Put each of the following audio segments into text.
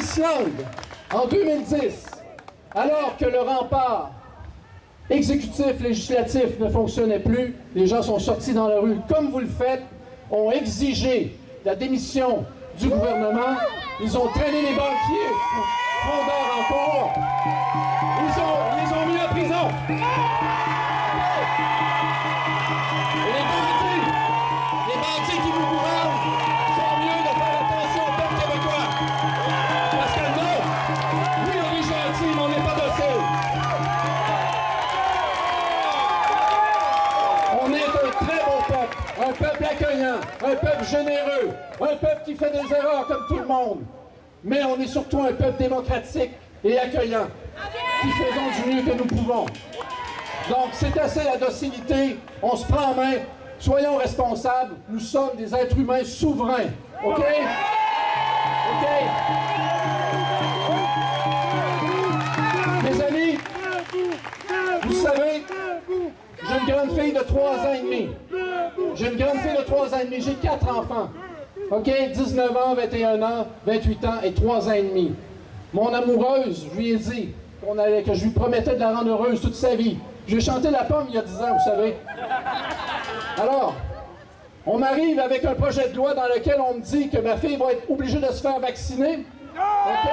Islande, en 2010, alors que le rempart exécutif, législatif ne fonctionnait plus, les gens sont sortis dans la rue, comme vous le faites, ont exigé la démission du gouvernement, ils ont traîné les banquiers, fondeurs en cours, ils les ont mis en prison. Et les bandits qui vous gouvernent font mieux de faire attention au peuple québécois. Parce que non, oui, on est gentils, mais on n'est pas docile. On est un très beau peuple, un peuple accueillant, un peuple généreux, un peuple qui fait des erreurs comme tout le monde. Mais on est surtout un peuple démocratique et accueillant, qui faisons du mieux que nous pouvons. Donc, c'est assez la docilité, on se prend en main, soyons responsables, nous sommes des êtres humains souverains, OK? OK? Mes amis, vous savez, j'ai une grande fille de 3 ans et demi. J'ai 4 enfants. OK? 19 ans, 21 ans, 28 ans et 3 ans et demi. Mon amoureuse, je lui ai dit que je lui promettais de la rendre heureuse toute sa vie. J'ai chanté la pomme il y a 10 ans, vous savez. Alors, on m'arrive avec un projet de loi dans lequel on me dit que ma fille va être obligée de se faire vacciner. OK?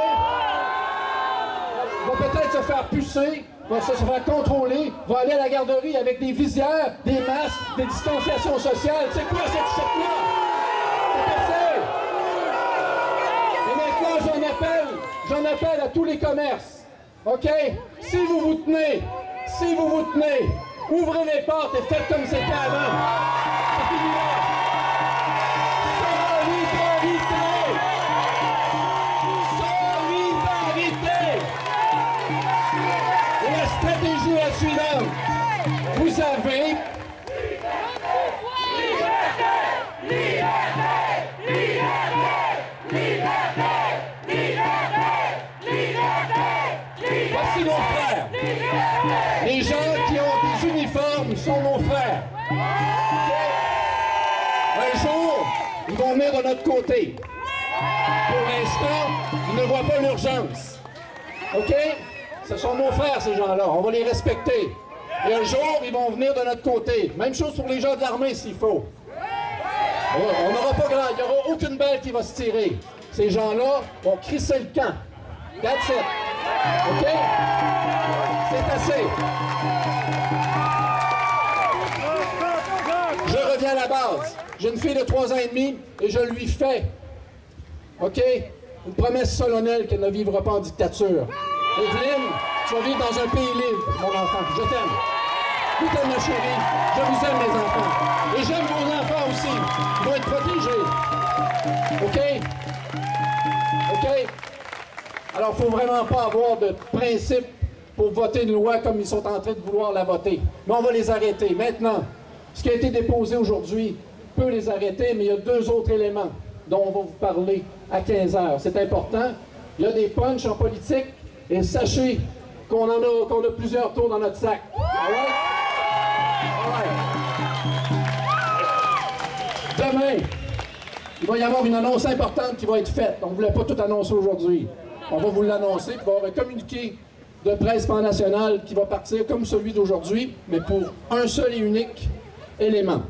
Va peut-être se faire pucer, va se faire contrôler, va aller à la garderie avec des visières, des masques, des distanciations sociales. C'est quoi cette shit-là? C'est passé. Et maintenant, j'en appelle à tous les commerces. OK? Si vous vous tenez, ouvrez les portes et faites comme c'était avant. C'est fini là. Solidarité! Et la stratégie est la suivante. Vous avez... Voici nos frères. Les gens qui ont des uniformes sont nos frères. Un jour, ils vont venir de notre côté. Pour l'instant, ils ne voient pas l'urgence. OK? Ce sont nos frères, ces gens-là. On va les respecter. Et un jour, ils vont venir de notre côté. Même chose pour les gens de l'armée, s'il faut. On n'aura pas grand... Il n'y aura aucune balle qui va se tirer. Ces gens-là vont crisser le camp. That's it. OK? C'est assez. Je reviens à la base. J'ai une fille de 3 ans et demi et je lui fais, OK, une promesse solennelle qu'elle ne vivra pas en dictature. Evelyne, tu vas vivre dans un pays libre, mon enfant. Je t'aime. Je t'aime, ma chérie. Je vous aime, mes enfants. Et j'aime vos enfants aussi. Ils vont être protégés. OK? OK? Alors, il ne faut vraiment pas avoir de principe pour voter une loi comme ils sont en train de vouloir la voter. Mais on va les arrêter. Maintenant, ce qui a été déposé aujourd'hui peut les arrêter, mais il y a 2 autres éléments dont on va vous parler à 15 heures. C'est important. Il y a des punchs en politique et sachez qu'on a plusieurs tours dans notre sac. All right? All right. Demain, il va y avoir une annonce importante qui va être faite. On ne voulait pas tout annoncer aujourd'hui. On va vous l'annoncer, puis il va y avoir un communiqué de presse pan-national qui va partir comme celui d'aujourd'hui, mais pour un seul et unique élément.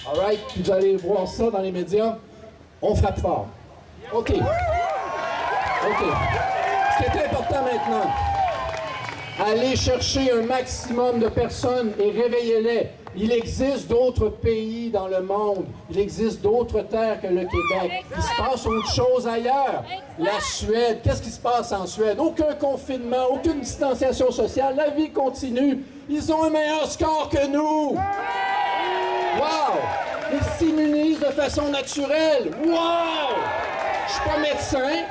All right? Puis vous allez voir ça dans les médias. On frappe fort. OK. OK. Ce qui est important maintenant, allez chercher un maximum de personnes et réveillez-les. Il existe d'autres pays dans le monde. Il existe d'autres terres que le Québec. Il se passe autre chose ailleurs. La Suède, qu'est-ce qui se passe en Suède? Aucun confinement, aucune distanciation sociale. La vie continue. Ils ont un meilleur score que nous. Wow! Ils s'immunisent de façon naturelle. Wow! Je suis pas médecin,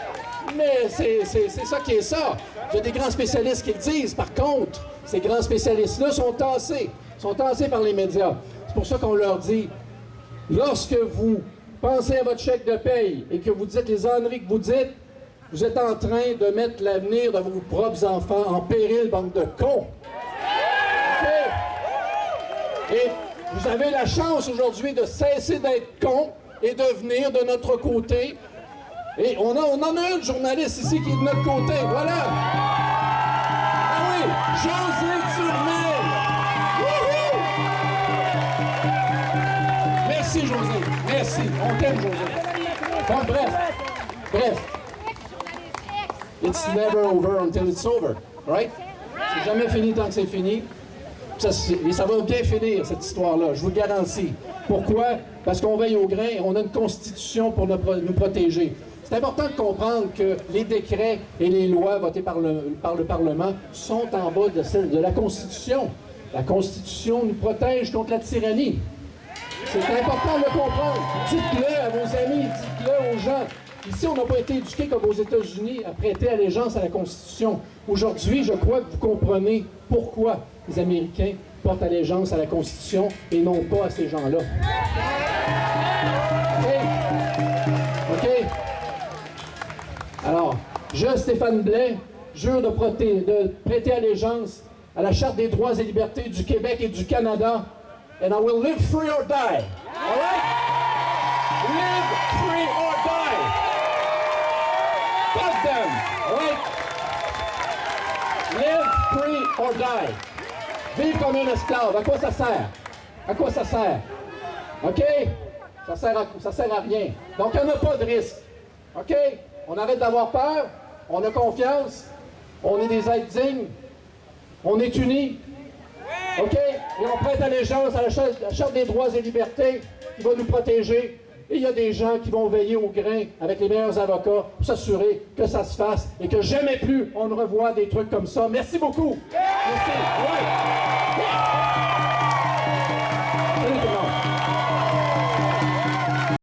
mais c'est ça qui est ça. Il y a des grands spécialistes qui le disent. Par contre, ces grands spécialistes-là sont tassés par les médias. C'est pour ça qu'on leur dit, lorsque vous pensez à votre chèque de paye et que vous dites les âneries que vous dites, vous êtes en train de mettre l'avenir de vos propres enfants en péril, bande de cons. Okay? Et vous avez la chance aujourd'hui de cesser d'être cons et de venir de notre côté Et on en a une journaliste ici qui est de notre côté. Voilà. Ah oui, Josée Turmel. Wouhou! Merci, Josée. Merci. On t'aime, Josée. Bon, bref. It's never over until it's over, right? C'est jamais fini tant que c'est fini. Et ça va bien finir, cette histoire-là, je vous le garantis. Pourquoi? Parce qu'on veille au grain et on a une constitution pour nous protéger. C'est important de comprendre que les décrets et les lois votées par le Parlement sont en bas de celle de la Constitution. La Constitution nous protège contre la tyrannie. C'est important de le comprendre. Dites-le à vos amis, dites-le aux gens. Ici, on n'a pas été éduqués comme aux États-Unis à prêter allégeance à la Constitution. Aujourd'hui, je crois que vous comprenez pourquoi les Américains portent allégeance à la Constitution et non pas à ces gens-là. OK? Alors, je, Stéphane Blais, jure de prêter allégeance à la Charte des droits et libertés du Québec et du Canada. And I will live free or die. All right? Live free or die. Fuck them. All right? Live free or die. Vivre comme un esclave. À quoi ça sert? À quoi ça sert? OK? Ça sert à rien. Donc, il n'y en a pas de risque. OK? On arrête d'avoir peur. On a confiance. On est des êtres dignes. On est unis. OK? Et on prête allégeance à la Charte des droits et libertés qui va nous protéger. Et il y a des gens qui vont veiller au grain avec les meilleurs avocats pour s'assurer que ça se fasse et que jamais plus on ne revoit des trucs comme ça. Merci beaucoup. Merci. Ouais.